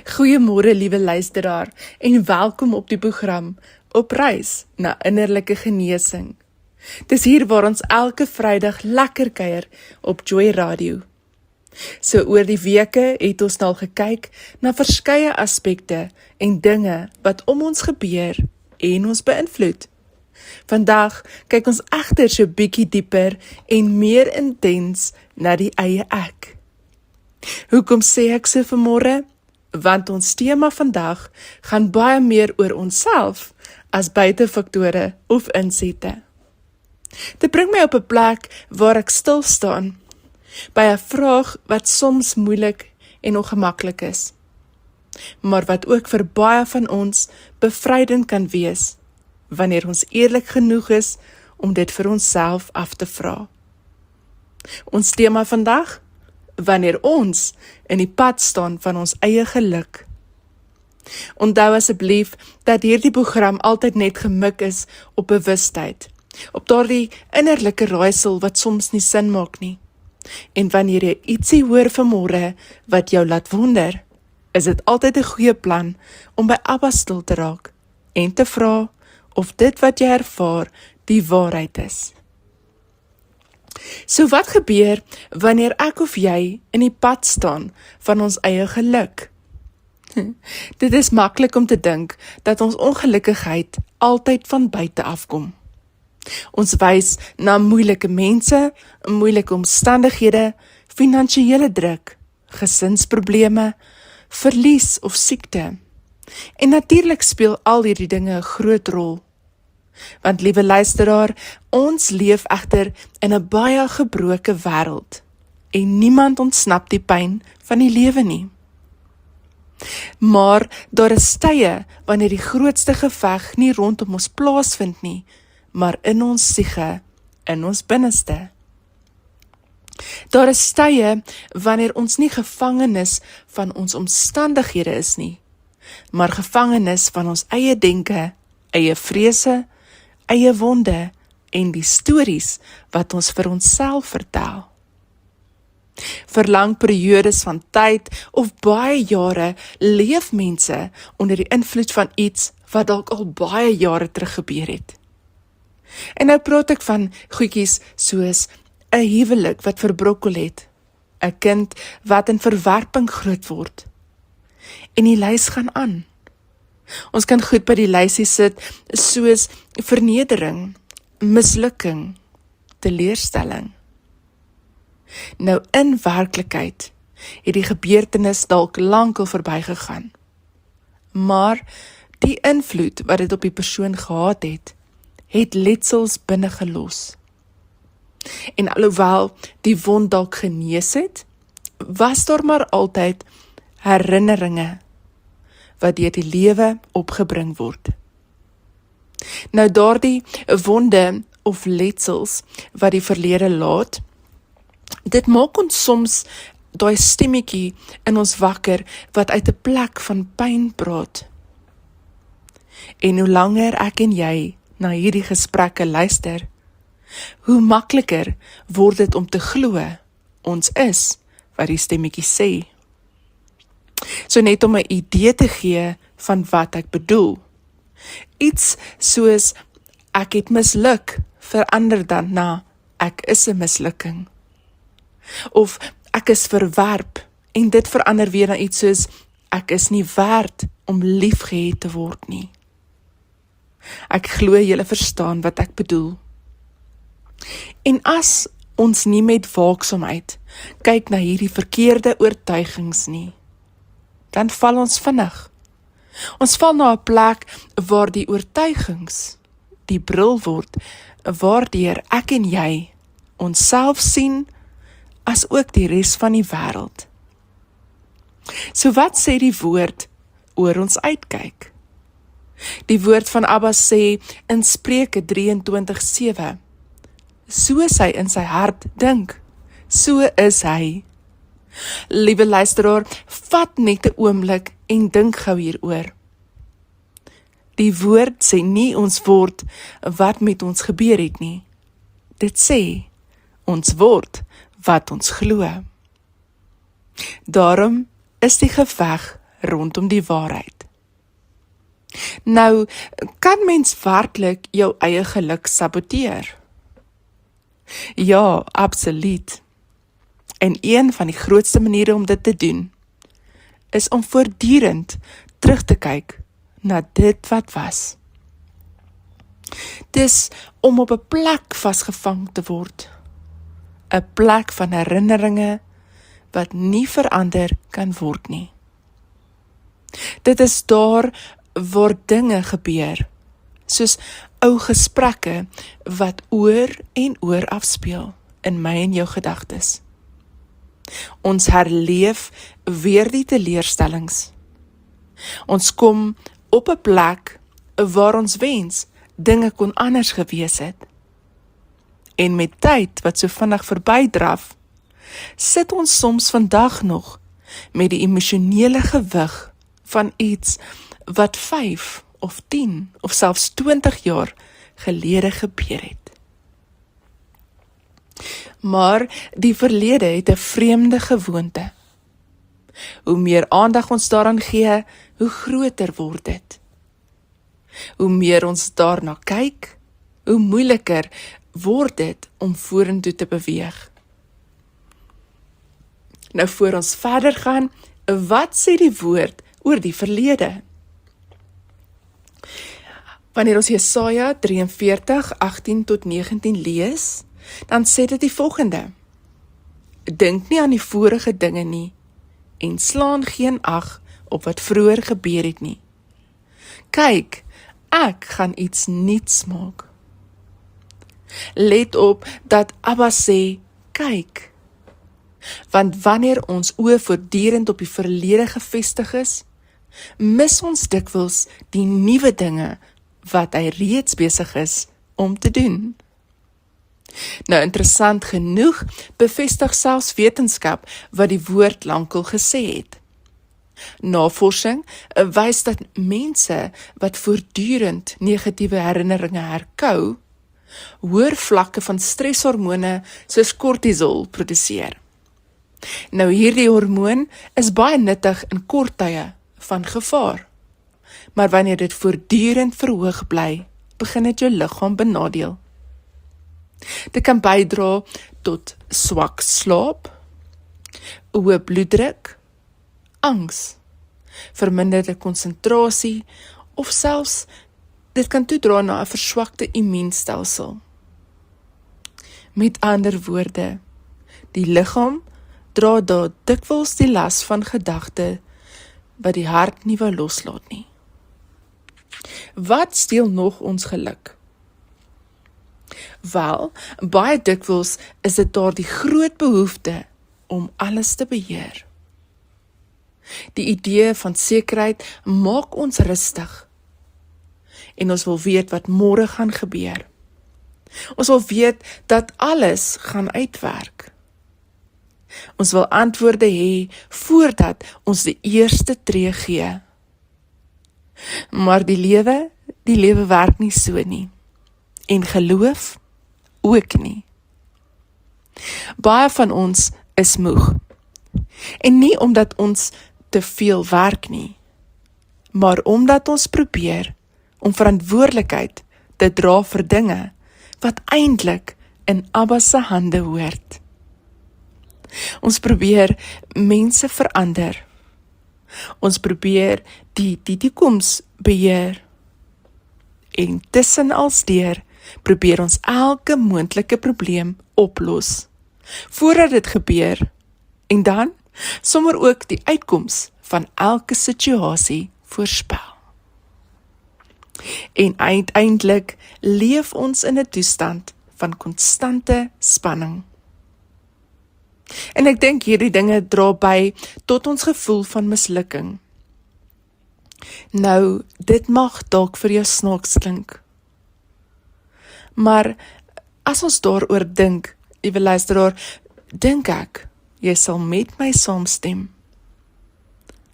Goeiemôre liewe luisteraar en welkom op die program Op reis na innerlike genesing. Dis hier waar ons elke Vrydag lekker kuier op Joy Radio. So oor die weke het ons nou gekyk na verskeie aspekte en dinge wat om ons gebeur en ons beïnvloed. Vandag kyk ons egter so bietjie dieper en meer intens na die eie ek. Hoekom sê ek so vanmôre? Want ons tema vandag gaan baie meer oor onsself as buitefaktore of insette. Dit bring my op 'n plek waar ek stil staan, by 'n vraag wat soms moeilik en ongemaklik is, maar wat ook vir baie van ons bevrydend kan wees, wanneer ons eerlik genoeg is om dit vir onsself af te vra. Ons tema vandag: wanneer ons in die pad staan van ons eie geluk. Onthou asseblief dat hierdie program altyd net gemik is op bewustheid, op daardie innerlike raaisel wat soms nie sin maak nie. En wanneer jy ietsie hoor vanmôre wat jou laat wonder, is dit altyd 'n goeie plan om by Abba stil te raak en te vra of dit wat jy ervaar die waarheid is. So wat gebeur wanneer ek of jy in die pad staan van ons eie geluk? Dit is maklik om te dink dat ons ongelukkigheid altyd van buite afkom. Ons wys na moeilike mense, moeilike omstandighede, finansiële druk, gesinsprobleme, verlies of siekte. En natuurlik speel al hierdie dinge 'n groot rol. Want liewe luisteraar, ons leef egter in 'n baie gebroke wêreld en niemand ontsnap die pyn van die lewe nie. Maar daar is tye wanneer die grootste geveg nie rondom ons plaasvind nie, maar in ons siege, in ons binneste. Daar is tye wanneer ons nie gevangenes van ons omstandighede is nie, maar gevangenes van ons eie denke, eie vrese, eie wonde en die stories wat ons vir onsself vertel. Vir lang periodes van tyd of baie jare leef mense onder die invloed van iets wat dalk al baie jare terug gebeur het. En nou praat ek van goedjies soos 'n huwelik wat verbrokkel het, 'n kind wat in verwerping groot word. En die lys gaan aan. Ons kan goed by die lysie sit soos vernedering, mislukking, teleurstelling. Nou in werklikheid het die gebeurtenis dalk lankal verbygegaan. Maar die invloed wat dit op die persoon gehad het letsels binne gelos. En alhoewel die wond dalk genees het, was daar maar altyd herinneringe wat deur die lewe opgebring word. Nou daardie wonde of letsels wat die verlede laat, dit maak ons soms daai stemmetjie in ons wakker wat uit 'n plek van pyn praat. En hoe langer ek en jy na hierdie gesprekke luister, hoe makliker word dit om te glo ons is wat die stemmetjie sê. So net om 'n idee te gee van wat ek bedoel. Iets soos ek het misluk verander dan na ek is 'n mislukking. Of ek is verwerp en dit verander weer na iets soos ek is nie werd om liefgehet te word nie. Ek glo julle verstaan wat ek bedoel. En as ons nie met waaksaamheid kyk na hierdie verkeerde oortuigings nie, dan val ons vinnig. Ons val na 'n plek waar die oortuigings die bril word, waardeur ek en jy onsself sien, as ook die res van die wêreld. So wat sê die woord oor ons uitkyk? Die woord van Abba sê in Spreuke 23:7, soos hy in sy hart dink, so is hy. Liewe luisteraar, vat net 'n oomblik en dink gou hieroor. Die woord sê nie ons word wat met ons gebeur het nie. Dit sê ons word wat ons glo. Daarom is die geveg rondom die waarheid. Nou, kan mens werklik jou eie geluk saboteer? Ja, absoluut. En een van die grootste maniere om dit te doen, is om voortdurend terug te kyk na dit wat was. Dis om op 'n plek vasgevang te word, 'n plek van herinneringe wat nie verander kan word nie. Dit is daar waar dinge gebeur, soos ou gesprekke wat oor en oor afspeel in my en jou gedagtes. Ons herleef weer die teleurstellings. Ons kom op 'n plek waar ons wens dinge kon anders gewees het. En met tyd wat so vinnig verbydraf, sit ons soms vandag nog met die emosionele gewig van iets wat 5 of 10 of selfs 20 jaar gelede gebeur het. Maar die verlede het 'n vreemde gewoonte. Hoe meer aandag ons daaraan gee, hoe groter word dit. Hoe meer ons daarna kyk, hoe moeiliker word dit om vorentoe te beweeg. Nou voor ons verder gaan, wat sê die woord oor die verlede? Wanneer ons Jesaja 43:18-19 lees, dan sê dit die volgende: Dink nie aan die vorige dinge nie, en slaan geen ag op wat vroeër gebeur het nie. Kyk, ek gaan iets nuuts maak. Let op dat Abba sê, kyk. Want wanneer ons oë voortdurend op die verlede gefestig is, mis ons dikwels die nuwe dinge wat hy reeds besig is om te doen. Nou interessant genoeg bevestig selfs wetenskap wat die woord lankal gesê het. Navorsing wys dat mense wat voortdurend negatiewe herinneringe herkou, hoër vlakke van stresshormone soos kortisol produseer. Nou hierdie hormoon is baie nuttig in kort tye van gevaar, maar wanneer dit voortdurend verhoog bly, begin dit jou liggaam benadeel. Dit kan bydra tot swak slaap, hoë bloeddruk, angs, verminderde konsentrasie of selfs dit kan toedra na 'n verswakte immuunstelsel. Met ander woorde, die liggaam dra daar dikwels die las van gedagte wat die hart nie wil loslaat nie. Wat steel nog ons geluk? Wel, baie dikwels is dit daar die groot behoefte om alles te beheer. Die idee van sekerheid maak ons rustig. En ons wil weet wat môre gaan gebeur. Ons wil weet dat alles gaan uitwerk. Ons wil antwoorde hê voordat ons die eerste tree gee. Maar die lewe werk nie so nie. En geloof ook nie. Baie van ons is moeg. En nie omdat ons te veel werk nie, maar omdat ons probeer om verantwoordelikheid te dra vir dinge wat eintlik in Abba se hande hoort. Ons probeer mense verander. Ons probeer die toekoms beheer. En tussen alsdeur probeer ons elke moontlike probleem oplos, voordat dit gebeur, en dan sommer ook die uitkoms van elke situasie voorspel. En uiteindelik leef ons in 'n toestand van konstante spanning. En ek dink hierdie dinge dra by tot ons gevoel van mislukking. Nou, dit mag dalk vir jou snaaks klink. Maar as ons daaroor dink, liewe luisteraar, dink ek, jy sal met my saamstem,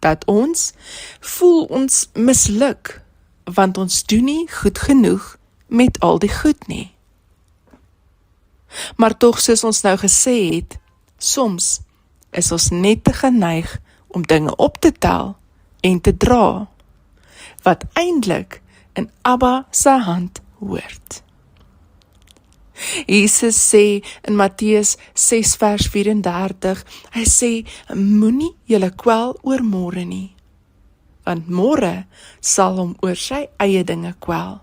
dat ons voel ons misluk, want ons doen nie goed genoeg met al die goed nie. Maar tog, soos ons nou gesê het, soms is ons net te geneig om dinge op te tel en te dra, wat eintlik in Abba se hand hoort. Jesus sê in Matteus 6 vers 34, hy sê, moenie julle kwel oor môre nie, want môre sal hom oor sy eie dinge kwel.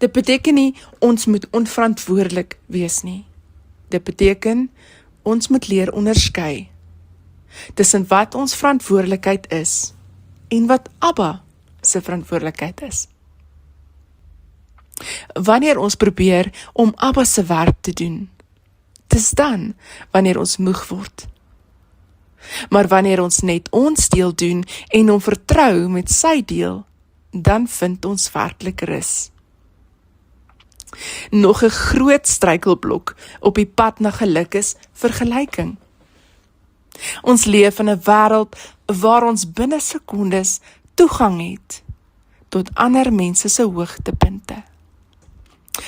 Dit beteken nie, ons moet onverantwoordelik wees nie. Dit beteken, ons moet leer onderskei tussen wat ons verantwoordelikheid is en wat Abba se verantwoordelikheid is. Wanneer ons probeer om Abba se werk te doen, dis dan wanneer ons moeg word. Maar wanneer ons net ons deel doen en hom vertrou met sy deel, dan vind ons werklik rus. Nog 'n groot struikelblok op die pad na geluk is vergelyking. Ons leef in 'n wêreld waar ons binne sekondes toegang het tot ander mense se hoogtepunte.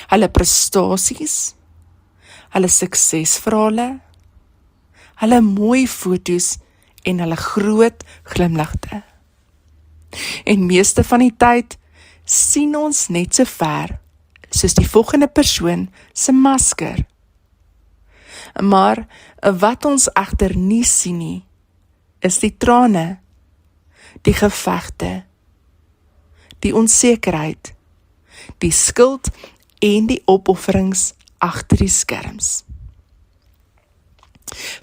Hulle prestasies, hulle suksesverhale, hulle mooi foto's en hulle groot glimlagte. En meeste van die tyd sien ons net so ver soos die volgende persoon se masker. Maar wat ons egter nie sien nie, is die trane, die gevegte, die onsekerheid, die skuld en die opofferings agter die skerms.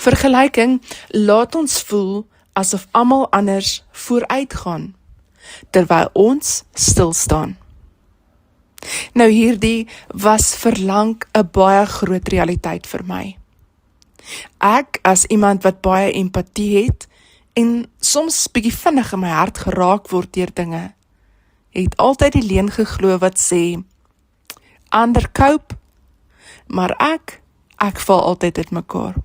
Vergelyking laat ons voel asof almal anders vooruitgaan, terwyl ons stil staan. Nou hierdie was verlang 'n baie groot realiteit vir my. Ek as iemand wat baie empatie het en soms bietjie vinnig in my hart geraak word deur dinge, het altyd die leuen geglo wat sê, ander cope, maar ek val altyd uit mekaar.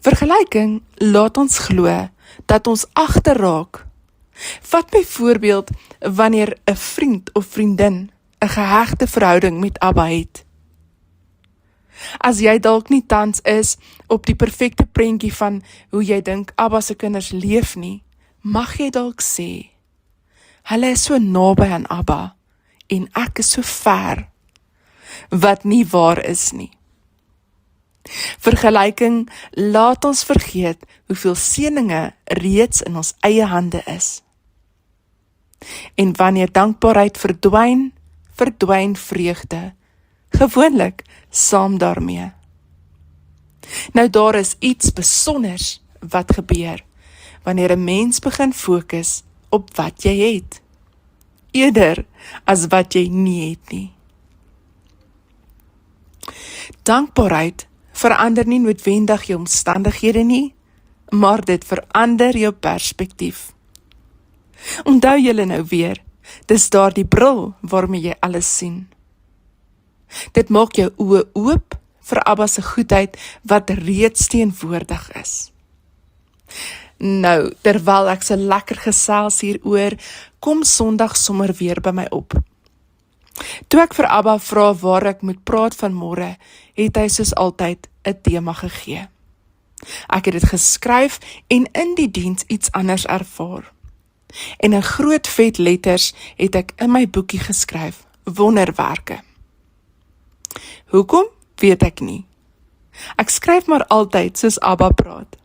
Vergelyking laat ons glo dat ons agterraak. Vat byvoorbeeld wanneer 'n vriend of vriendin 'n gehegte verhouding met Abba het. As jy dalk nie tans is op die perfekte prentjie van hoe jy dink Abba se kinders leef nie, mag jy dalk sê, hulle is so naby aan Abba en ek is so ver, wat nie waar is nie. Vergelyking laat ons vergeet hoeveel seëninge reeds in ons eie hande is. En wanneer dankbaarheid verdwyn, verdwyn vreugde, gewoonlik saam daarmee. Nou daar is iets besonders wat gebeur, wanneer 'n mens begin fokus op wat jy het, eerder as wat jy nie het nie. Dankbaarheid verander nie noodwendig jou omstandighede nie, maar dit verander jou perspektief. Onthou julle nou weer, dis daardie bril waarmee jy alles sien. Dit maak jou oë oop vir Abba se goedheid wat reeds teenwoordig is. Nou, terwyl ek so lekker gesels hieroor, kom Sondag sommer weer by my op. Toe ek vir Abba vra waar ek moet praat vanmôre, het hy soos altyd 'n tema gegee. Ek het dit geskryf en in die diens iets anders ervaar. En in groot vet letters het ek in my boekie geskryf, wonderwerke. Hoekom? Weet ek nie. Ek skryf maar altyd soos Abba praat.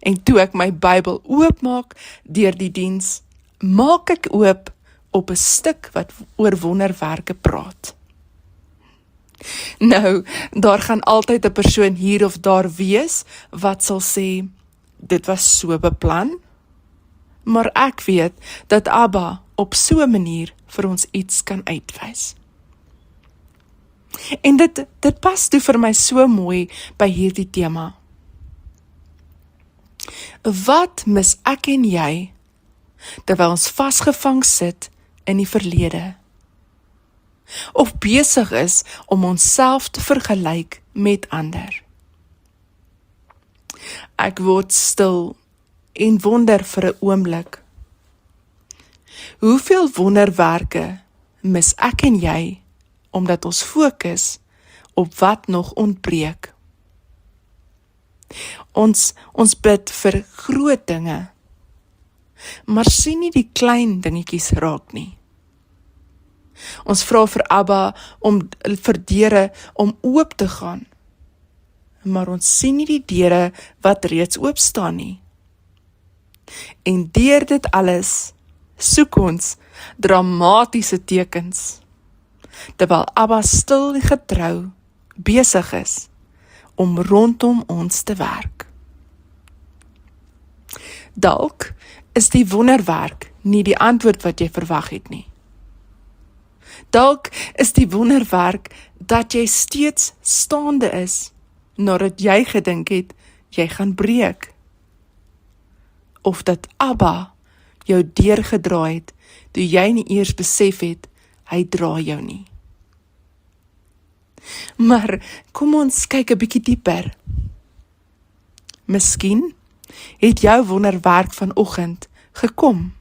En toe ek my Bybel oopmaak deur die diens, maak ek oop op 'n stuk wat oor wonderwerke praat. Nou, daar gaan altyd 'n persoon hier of daar wees wat sal sê, dit was so beplan, maar ek weet dat Abba op so 'n manier vir ons iets kan uitwys. En dit pas toe vir my so mooi by hierdie tema. Wat mis ek en jy, terwyl ons vasgevang sit in die verlede? Of besig is om onsself te vergelyk met ander? Ek word stil en wonder vir 'n oomblik. Hoeveel wonderwerke mis ek en jy, omdat ons fokus op wat nog ontbreek? Ons bid vir groot dinge, maar sien nie die klein dingetjies raak nie. Ons vra vir Abba vir deure om oop te gaan, maar ons sien nie die deure wat reeds oop staan nie. En deur dit alles soek ons dramatiese tekens, terwyl Abba stil en getrou besig is om rondom ons te werk. Dalk is die wonderwerk nie die antwoord wat jy verwag het nie. Dalk is die wonderwerk dat jy steeds staande is, nadat jy gedink het, jy gaan breek. Of dat Abba jou deurgedraai het, toe jy nie eers besef het, hy dra jou nie. Maar kom ons kyk 'n bietjie dieper. Miskien het jou wonderwerk vanoggend gekom,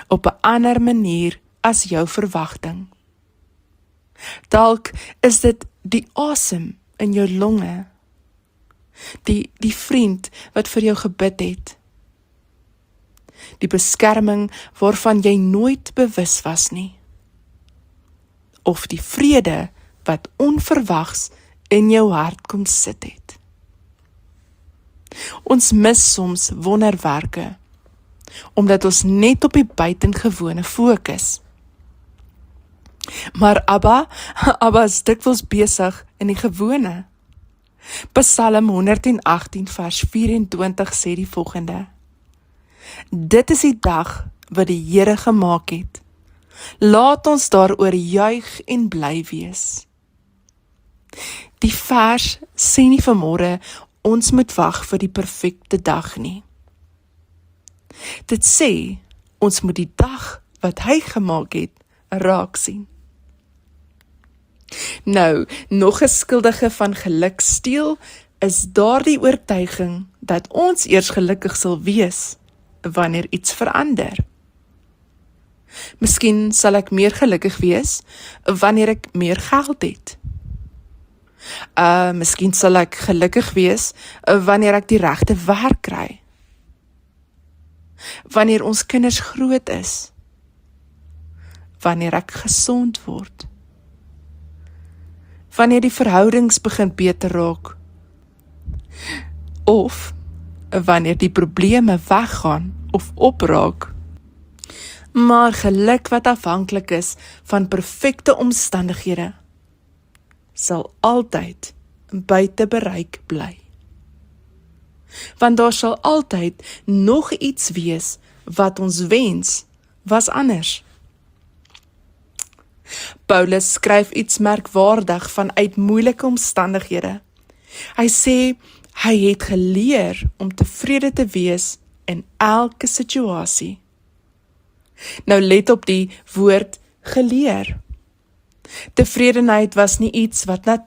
op 'n ander manier as jou verwagting. Dalk is dit die asem in jou longe, die vriend wat vir jou gebid het, die beskerming waarvan jy nooit bewus was nie, of die vrede wat onverwags in jou hart kom sit het. Ons mis soms wonderwerke, omdat ons net op die buitengewone fokus. Maar Abba is dikwels besig in die gewone. Psalm 118 vers 24 sê die volgende: Dit is die dag wat die Here gemaak het. Laat ons daaroor juig en bly wees. Die vers sê nie vanmôre ons moet wag vir die perfekte dag nie. Dit sê ons moet die dag wat hy gemaak het raak sien. Nou, nog 'n skuldige van geluk steel is daardie oortuiging dat ons eers gelukkig sal wees wanneer iets verander. Miskien sal ek meer gelukkig wees wanneer ek meer geld het. Miskien sal ek gelukkig wees wanneer ek die regte werk kry. Wanneer ons kinders groot is. Wanneer ek gesond word. Wanneer die verhoudings begin beter raak. Of wanneer die probleme weggaan of opraak. Maar geluk wat afhanklik is van perfekte omstandighede, sal altyd buite bereik bly. Want daar sal altyd nog iets wees wat ons wens was anders. Paulus skryf iets merkwaardig vanuit moeilike omstandighede. Hy sê, hy het geleer om tevrede te wees in elke situasie. Nou let op die woord geleer. Tevredenheid was nie iets wat